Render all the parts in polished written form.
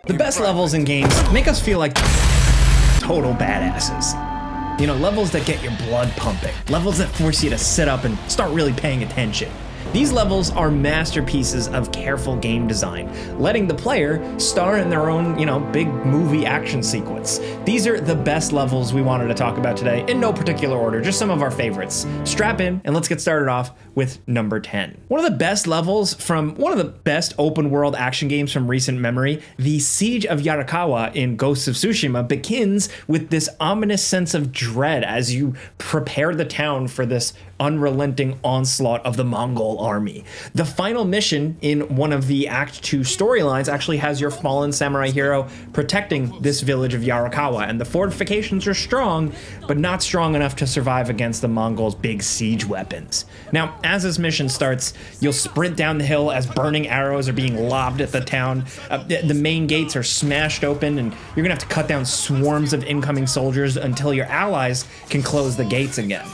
The best levels in games make us feel like total badasses. You know, levels that get your blood pumping, levels that force you to sit up and start really paying attention. These levels are masterpieces of careful game design, letting the player star in their own, big movie action sequence. These are the best levels we wanted to talk about today, in no particular order, just some of our favorites. Strap in and let's get started off with number 10. One of the best levels from one of the best open world action games from recent memory, the Siege of Yarikawa in Ghost of Tsushima begins with this ominous sense of dread as you prepare the town for this unrelenting onslaught of the Mongol army. The final mission in one of the Act 2 storylines actually has your fallen samurai hero protecting this village of Yarikawa, and the fortifications are strong, but not strong enough to survive against the Mongols' big siege weapons. Now, as this mission starts, you'll sprint down the hill as burning arrows are being lobbed at the town. The main gates are smashed open, and you're gonna have to cut down swarms of incoming soldiers until your allies can close the gates again.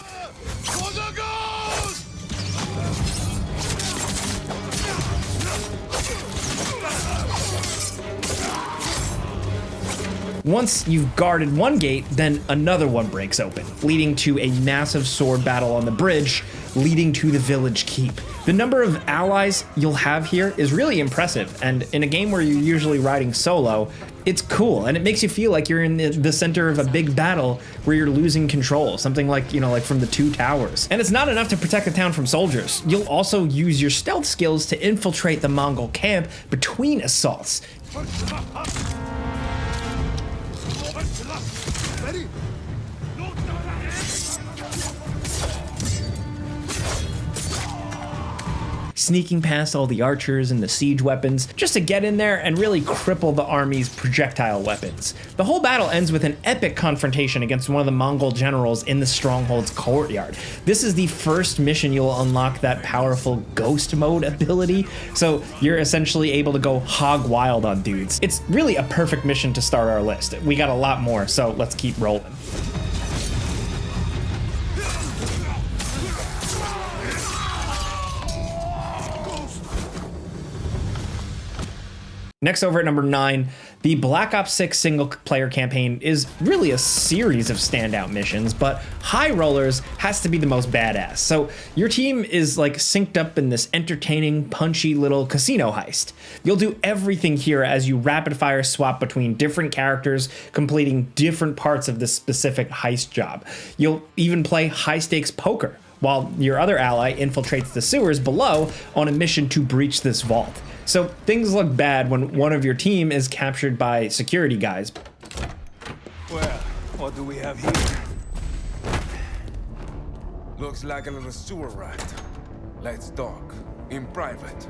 Once you've guarded one gate, then another one breaks open, leading to a massive sword battle on the bridge, leading to the village keep. The number of allies you'll have here is really impressive, and in a game where you're usually riding solo, it's cool, and it makes you feel like you're in the center of a big battle where you're losing control, something like, like from the Two Towers. And it's not enough to protect the town from soldiers. You'll also use your stealth skills to infiltrate the Mongol camp between assaults. Sneaking past all the archers and the siege weapons just to get in there and really cripple the army's projectile weapons. The whole battle ends with an epic confrontation against one of the Mongol generals in the stronghold's courtyard. This is the first mission you'll unlock that powerful ghost mode ability, so you're essentially able to go hog wild on dudes. It's really a perfect mission to start our list. We got a lot more, so let's keep rolling. Next, over at number 9, the Black Ops 6 single-player campaign is really a series of standout missions, but High Rollers has to be the most badass. So your team is like synced up in this entertaining, punchy little casino heist. You'll do everything here as you rapid-fire swap between different characters, completing different parts of this specific heist job. You'll even play high-stakes poker, while your other ally infiltrates the sewers below on a mission to breach this vault. So things look bad when one of your team is captured by security guys. Well, what do we have here? Looks like a little sewer rat. Let's talk in private.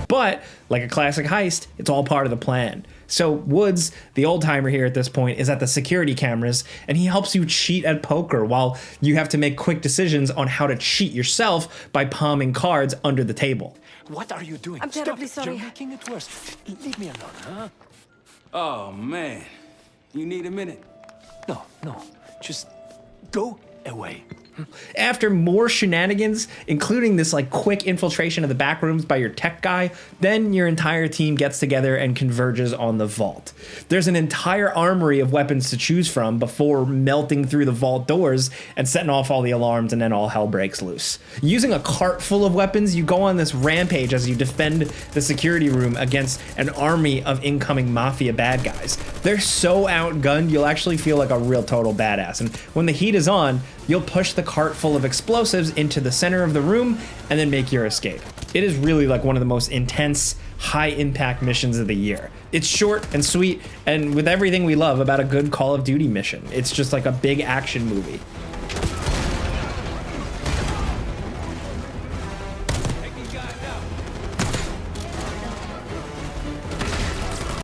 But like a classic heist, it's all part of the plan. So Woods, the old timer here at this point, is at the security cameras, and he helps you cheat at poker while you have to make quick decisions on how to cheat yourself by palming cards under the table. What are you doing? I'm terribly sorry. You're making it worse. Leave me alone, huh? Oh, man. You need a minute? No. Just go away. After more shenanigans, including this quick infiltration of the back rooms by your tech guy, then your entire team gets together and converges on the vault. There's an entire armory of weapons to choose from before melting through the vault doors and setting off all the alarms, and then all hell breaks loose. Using a cart full of weapons, you go on this rampage as you defend the security room against an army of incoming mafia bad guys. They're so outgunned, you'll actually feel like a real total badass, and when the heat is on, you'll push the cart full of explosives into the center of the room and then make your escape. It is really like one of the most intense, high-impact missions of the year. It's short and sweet, and with everything we love about a good Call of Duty mission. It's just like a big action movie.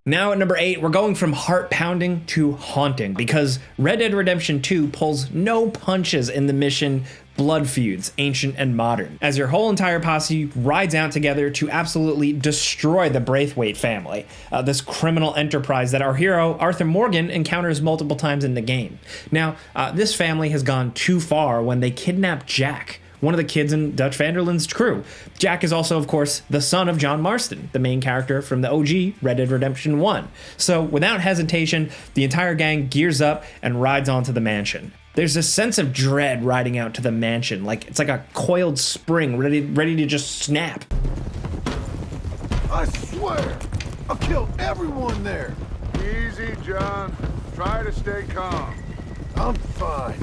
Now at number 8, we're going from heart-pounding to haunting because Red Dead Redemption 2 pulls no punches in the mission Blood Feuds, Ancient and Modern, as your whole entire posse rides out together to absolutely destroy the Braithwaite family, this criminal enterprise that our hero, Arthur Morgan, encounters multiple times in the game. Now, this family has gone too far when they kidnap Jack, one of the kids in Dutch van der Linde's crew. Jack is also, of course, the son of John Marston, the main character from the OG Red Dead Redemption 1. So without hesitation, the entire gang gears up and rides onto the mansion. There's a sense of dread riding out to the mansion, like it's like a coiled spring ready to just snap. I swear, I'll kill everyone there. Easy, John. Try to stay calm. I'm fine.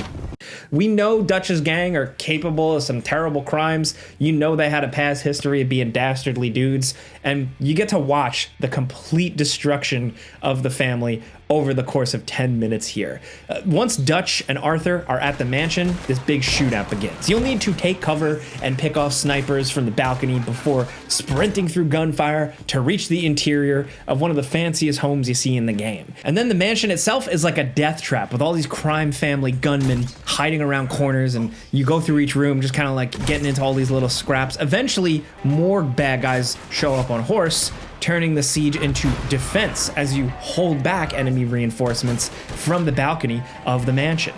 We know Dutch's gang are capable of some terrible crimes. You know they had a past history of being dastardly dudes, and you get to watch the complete destruction of the family over the course of 10 minutes here. Once Dutch and Arthur are at the mansion, this big shootout begins. You'll need to take cover and pick off snipers from the balcony before sprinting through gunfire to reach the interior of one of the fanciest homes you see in the game. And then the mansion itself is like a death trap with all these crime family gunmen hiding around corners, and you go through each room just kind of like getting into all these little scraps. Eventually, more bad guys show up on horse, turning the siege into defense as you hold back enemy reinforcements from the balcony of the mansion.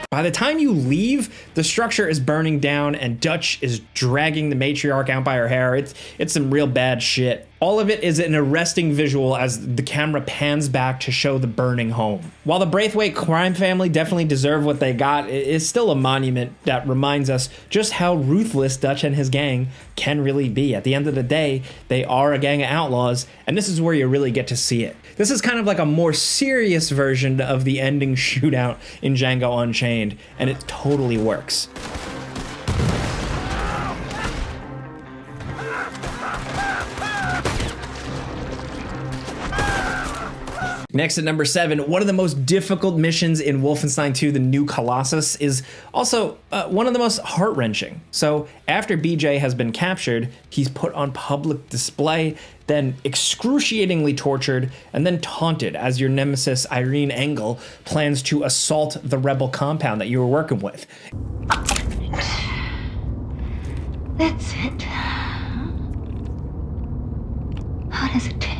By the time you leave, the structure is burning down and Dutch is dragging the matriarch out by her hair. It's some real bad shit. All of it is an arresting visual as the camera pans back to show the burning home. While the Braithwaite crime family definitely deserve what they got, it is still a monument that reminds us just how ruthless Dutch and his gang can really be. At the end of the day, they are a gang of outlaws, and this is where you really get to see it. This is kind of like a more serious version of the ending shootout in Django Unchained, and it totally works. Next at number 7, one of the most difficult missions in Wolfenstein 2: The New Colossus is also one of the most heart-wrenching. So after BJ has been captured, he's put on public display, then excruciatingly tortured, and then taunted as your nemesis Irene Engel plans to assault the rebel compound that you were working with. That's it. How does it taste?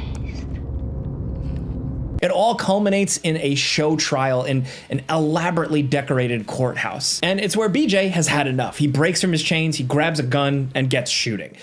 It all culminates in a show trial in an elaborately decorated courthouse. And it's where BJ has had enough. He breaks from his chains, he grabs a gun, and gets shooting.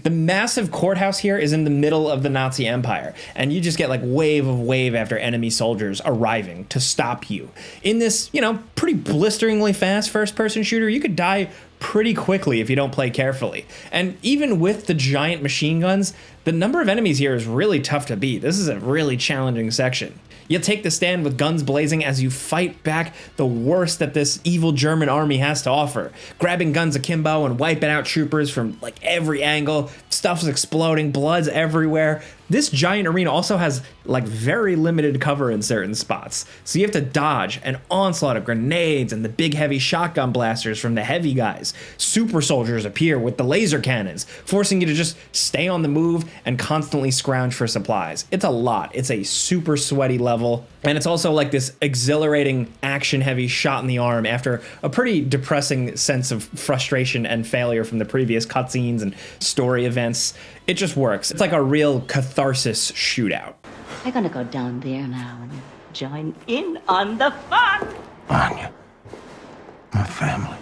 The massive courthouse here is in the middle of the Nazi Empire, and you just get like wave of wave after enemy soldiers arriving to stop you. In this, pretty blisteringly fast first-person shooter, you could die pretty quickly if you don't play carefully. And even with the giant machine guns, the number of enemies here is really tough to beat. This is a really challenging section. You'll take the stand with guns blazing as you fight back the worst that this evil German army has to offer. Grabbing guns akimbo and wiping out troopers from like every angle. Stuff's exploding, blood's everywhere. This giant arena also has like very limited cover in certain spots. So you have to dodge an onslaught of grenades and the big heavy shotgun blasters from the heavy guys. Super soldiers appear with the laser cannons, forcing you to just stay on the move and constantly scrounge for supplies. It's a lot. It's a super sweaty level. And it's also like this exhilarating action heavy shot in the arm after a pretty depressing sense of frustration and failure from the previous cutscenes and story events. It just works. It's like a real catharsis shootout. I'm gonna go down there now and join in on the fun. Anya, my family.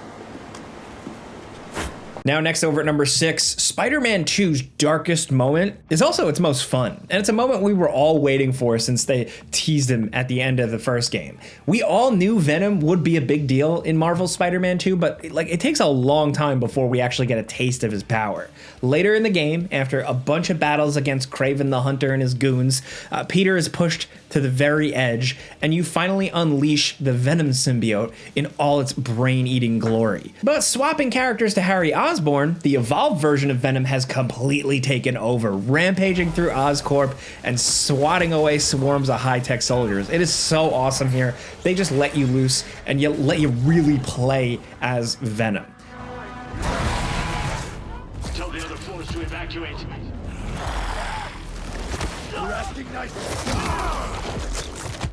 Now next over at number 6, Spider-Man 2's darkest moment is also its most fun. And it's a moment we were all waiting for since they teased him at the end of the first game. We all knew Venom would be a big deal in Marvel's Spider-Man 2, but it takes a long time before we actually get a taste of his power. Later in the game, after a bunch of battles against Kraven the Hunter and his goons, Peter is pushed to the very edge, and you finally unleash the Venom symbiote in all its brain-eating glory. But swapping characters to Harry Osborn, the evolved version of Venom has completely taken over, rampaging through Oscorp and swatting away swarms of high-tech soldiers. It is so awesome here. They just let you loose and let you really play as Venom. Tell the other floors to evacuate.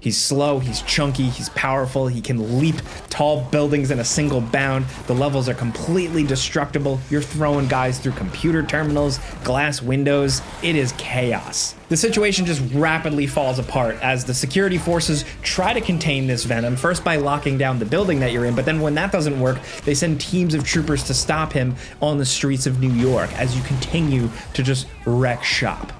He's slow, he's chunky, he's powerful, he can leap tall buildings in a single bound. The levels are completely destructible. You're throwing guys through computer terminals, glass windows. It is chaos. The situation just rapidly falls apart as the security forces try to contain this venom, first by locking down the building that you're in, but then when that doesn't work, they send teams of troopers to stop him on the streets of New York as you continue to just wreck shop.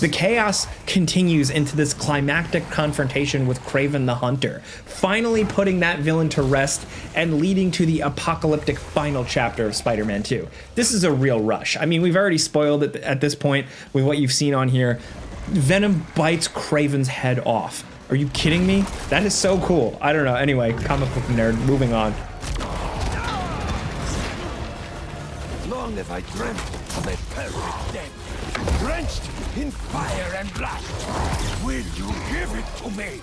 The chaos continues into this climactic confrontation with Kraven the Hunter, finally putting that villain to rest and leading to the apocalyptic final chapter of Spider-Man 2. This is a real rush. I mean, we've already spoiled it at this point with what you've seen on here. Venom bites Kraven's head off. Are you kidding me? That is so cool. I don't know. Anyway, comic book nerd, moving on. Long have I dreamt of a perfect death, drenched in fire and blood. Will you give it to me?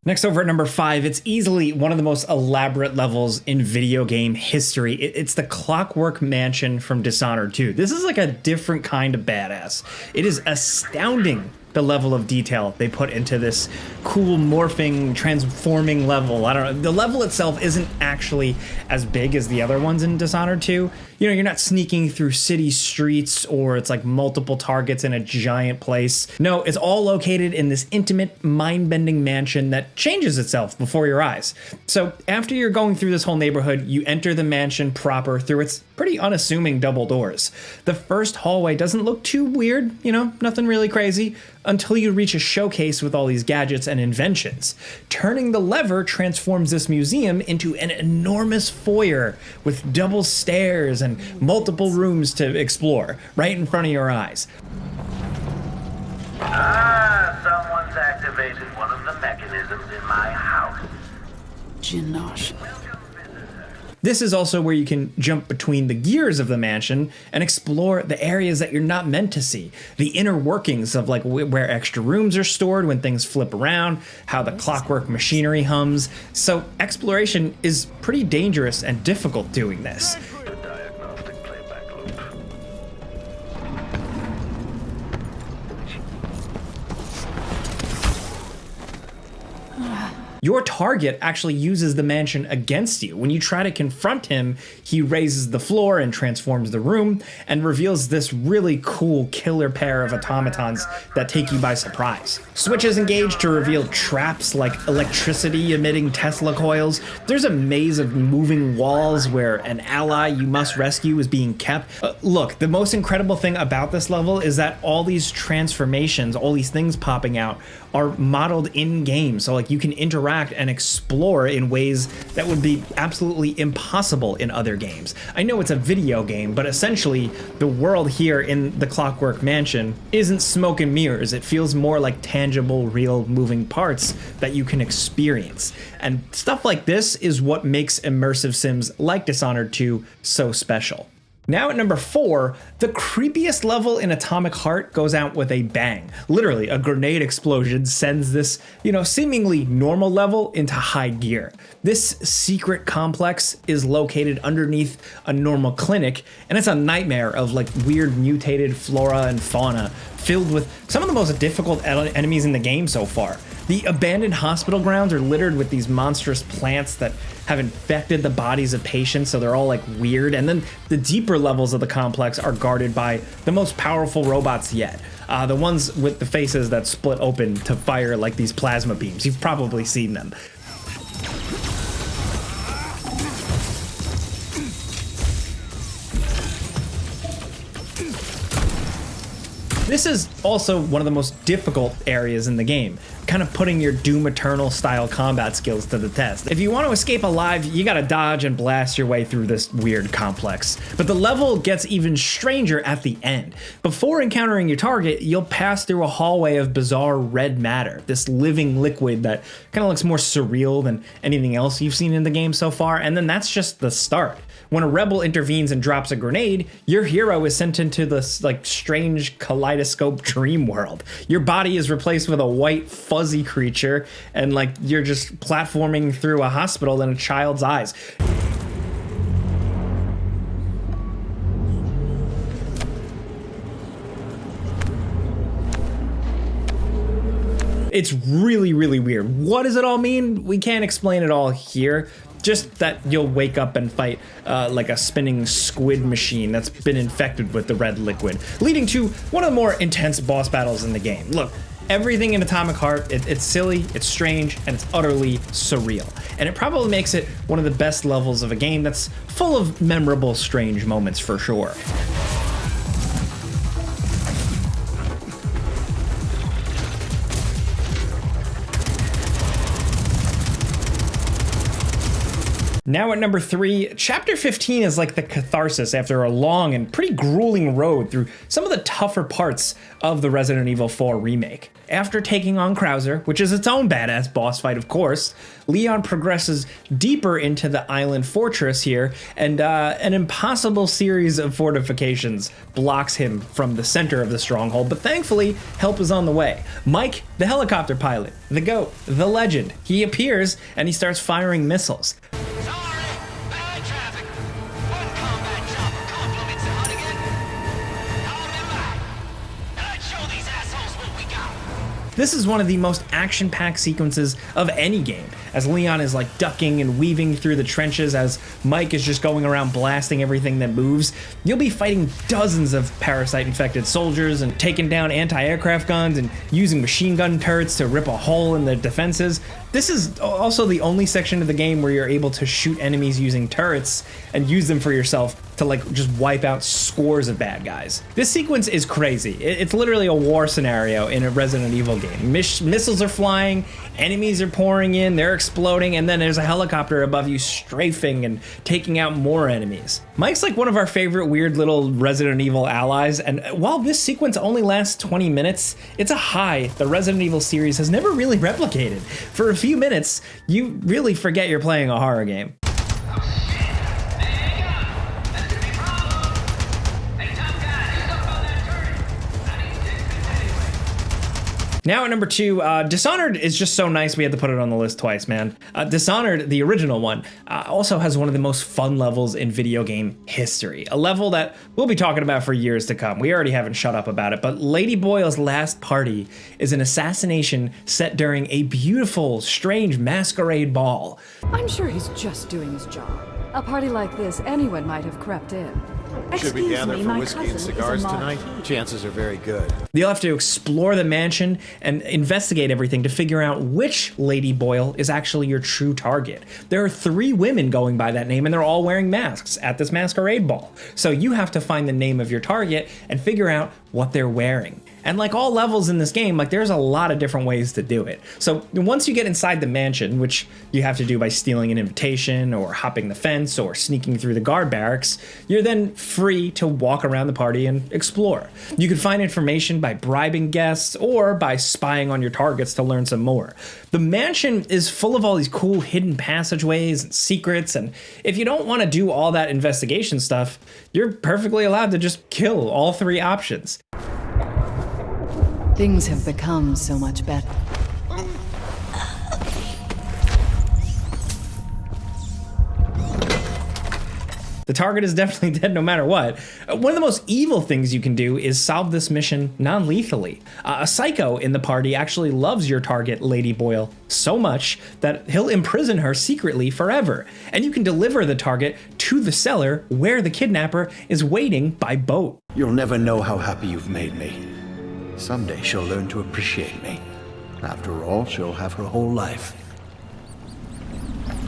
Next, over at number 5, it's easily one of the most elaborate levels in video game history. It's the Clockwork Mansion from Dishonored 2. This is like a different kind of badass. It is astounding, the level of detail they put into this cool morphing, transforming level. I don't know. The level itself isn't actually as big as the other ones in Dishonored 2. You know, you're not sneaking through city streets or it's like multiple targets in a giant place. No, it's all located in this intimate, mind-bending mansion that changes itself before your eyes. So after you're going through this whole neighborhood, you enter the mansion proper through its pretty unassuming double doors. The first hallway doesn't look too weird, you know, nothing really crazy, until you reach a showcase with all these gadgets and inventions. Turning the lever transforms this museum into an enormous foyer with double stairs and multiple rooms to explore right in front of your eyes. Someone's activated one of the mechanisms in my house. Jinosh. This is also where you can jump between the gears of the mansion and explore the areas that you're not meant to see. The inner workings of like where extra rooms are stored when things flip around, how the clockwork machinery hums. So exploration is pretty dangerous and difficult doing this. The diagnostic playback loop. Your target actually uses the mansion against you. When you try to confront him, he raises the floor and transforms the room and reveals this really cool killer pair of automatons that take you by surprise. Switches engaged to reveal traps like electricity emitting Tesla coils. There's a maze of moving walls where an ally you must rescue is being kept. Look, the most incredible thing about this level is that all these transformations, all these things popping out, are modeled in game. So like you can interact and explore in ways that would be absolutely impossible in other games. I know it's a video game, but essentially the world here in the Clockwork Mansion isn't smoke and mirrors. It feels more like tangible, real moving parts that you can experience. And stuff like this is what makes immersive sims like Dishonored 2 so special. Now at number 4, the creepiest level in Atomic Heart goes out with a bang. Literally, a grenade explosion sends this, seemingly normal level into high gear. This secret complex is located underneath a normal clinic, and it's a nightmare of like weird mutated flora and fauna, filled with some of the most difficult enemies in the game so far. The abandoned hospital grounds are littered with these monstrous plants that have infected the bodies of patients, so they're all like weird. And then the deeper levels of the complex are guarded by the most powerful robots yet. The ones with the faces that split open to fire like these plasma beams. You've probably seen them. This is also one of the most difficult areas in the game, kind of putting your Doom Eternal style combat skills to the test. If you want to escape alive, you gotta dodge and blast your way through this weird complex. But the level gets even stranger at the end. Before encountering your target, you'll pass through a hallway of bizarre red matter, this living liquid that kind of looks more surreal than anything else you've seen in the game so far, and then that's just the start. When a rebel intervenes and drops a grenade, your hero is sent into this like strange kaleidoscope dream world. Your body is replaced with a white fuzzy creature, and like you're just platforming through a hospital in a child's eyes. It's really, really weird. What does it all mean? We can't explain it all here. Just that you'll wake up and fight like a spinning squid machine that's been infected with the red liquid, leading to one of the more intense boss battles in the game. Look, everything in Atomic Heart, it's silly, it's strange, and it's utterly surreal. And it probably makes it one of the best levels of a game that's full of memorable, strange moments for sure. Now at number 3, Chapter 15 is like the catharsis after a long and pretty grueling road through some of the tougher parts of the Resident Evil 4 remake. After taking on Krauser, which is its own badass boss fight of course, Leon progresses deeper into the island fortress here, and an impossible series of fortifications blocks him from the center of the stronghold, but thankfully help is on the way. Mike, the helicopter pilot, the GOAT, the legend, he appears and he starts firing missiles. This is one of the most action-packed sequences of any game, as Leon is like ducking and weaving through the trenches as Mike is just going around blasting everything that moves. You'll be fighting dozens of parasite-infected soldiers and taking down anti-aircraft guns and using machine gun turrets to rip a hole in the defenses. This is also the only section of the game where you're able to shoot enemies using turrets and use them for yourself to like just wipe out scores of bad guys. This sequence is crazy. It's literally a war scenario in a Resident Evil game. Missiles are flying, enemies are pouring in, they're exploding, and then there's a helicopter above you strafing and taking out more enemies. Mike's like one of our favorite weird little Resident Evil allies, and while this sequence only lasts 20 minutes, it's a high the Resident Evil series has never really replicated. For a few minutes, you really forget you're playing a horror game. Now at number 2, Dishonored is just so nice we had to put it on the list twice, man. Dishonored, the original one, also has one of the most fun levels in video game history. A level that we'll be talking about for years to come. We already haven't shut up about it, but Lady Boyle's last party is an assassination set during a beautiful, strange masquerade ball. I'm sure he's just doing his job. A party like this, anyone might have crept in. Should we gather for my whiskey and cousin is a cigars Marquis. tonight? Chances are very good. You'll have to explore the mansion and investigate everything to figure out which Lady Boyle is actually your true target. There are 3 women going by that name and they're all wearing masks at this masquerade ball. So you have to find the name of your target and figure out what they're wearing. And like all levels in this game, like there's a lot of different ways to do it. So once you get inside the mansion, which you have to do by stealing an invitation or hopping the fence or sneaking through the guard barracks, you're then free to walk around the party and explore. You can find information by bribing guests or by spying on your targets to learn some more. The mansion is full of all these cool hidden passageways and secrets, and if you don't want to do all that investigation stuff, you're perfectly allowed to just kill all 3 options. Things have become so much better. The target is definitely dead no matter what. One of the most evil things you can do is solve this mission non-lethally. A psycho in the party actually loves your target, Lady Boyle, so much that he'll imprison her secretly forever. And you can deliver the target to the cellar where the kidnapper is waiting by boat. You'll never know how happy you've made me. Someday she'll learn to appreciate me. After all, she'll have her whole life.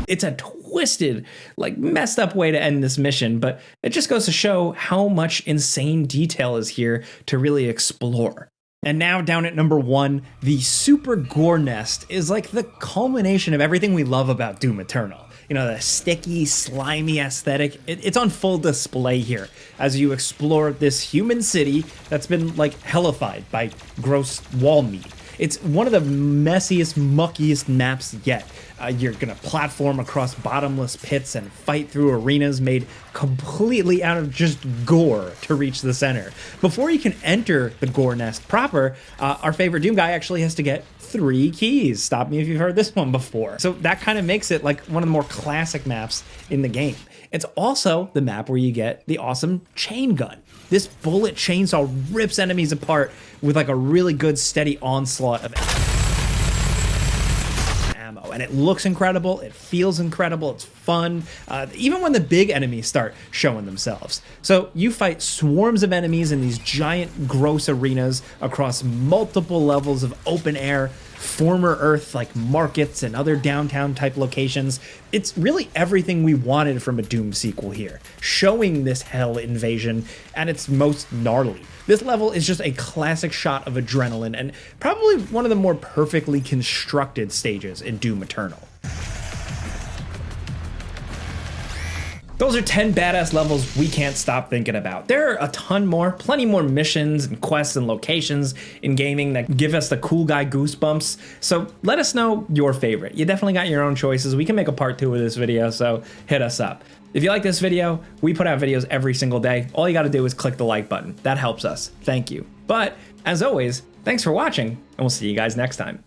It's a twisted, like messed up way to end this mission, but it just goes to show how much insane detail is here to really explore. And now down at number 1, the Super Gore Nest is like the culmination of everything we love about Doom Eternal. You know, the sticky, slimy aesthetic, it's on full display here as you explore this human city that's been like hellified by gross wall meat. It's one of the messiest, muckiest maps yet. You're gonna platform across bottomless pits and fight through arenas made completely out of just gore to reach the center. Before you can enter the gore nest proper, our favorite Doom guy actually has to get 3 keys. Stop me if you've heard this one before. So that kind of makes it like one of the more classic maps in the game. It's also the map where you get the awesome chain gun. This bullet chainsaw rips enemies apart with like a really good steady onslaught of ammo. And it looks incredible, it feels incredible, it's fun, even when the big enemies start showing themselves. So you fight swarms of enemies in these giant gross arenas across multiple levels of open air, former Earth like markets and other downtown type locations. It's really everything we wanted from a Doom sequel here, showing this hell invasion at its most gnarly. This level is just a classic shot of adrenaline and probably one of the more perfectly constructed stages in Doom Eternal. Those are 10 badass levels we can't stop thinking about. There are a ton more, plenty more missions and quests and locations in gaming that give us the cool guy goosebumps. So let us know your favorite. You definitely got your own choices. We can make a part 2 of this video, so hit us up. If you like this video, we put out videos every single day. All you gotta do is click the like button. That helps us. Thank you. But as always, thanks for watching, and we'll see you guys next time.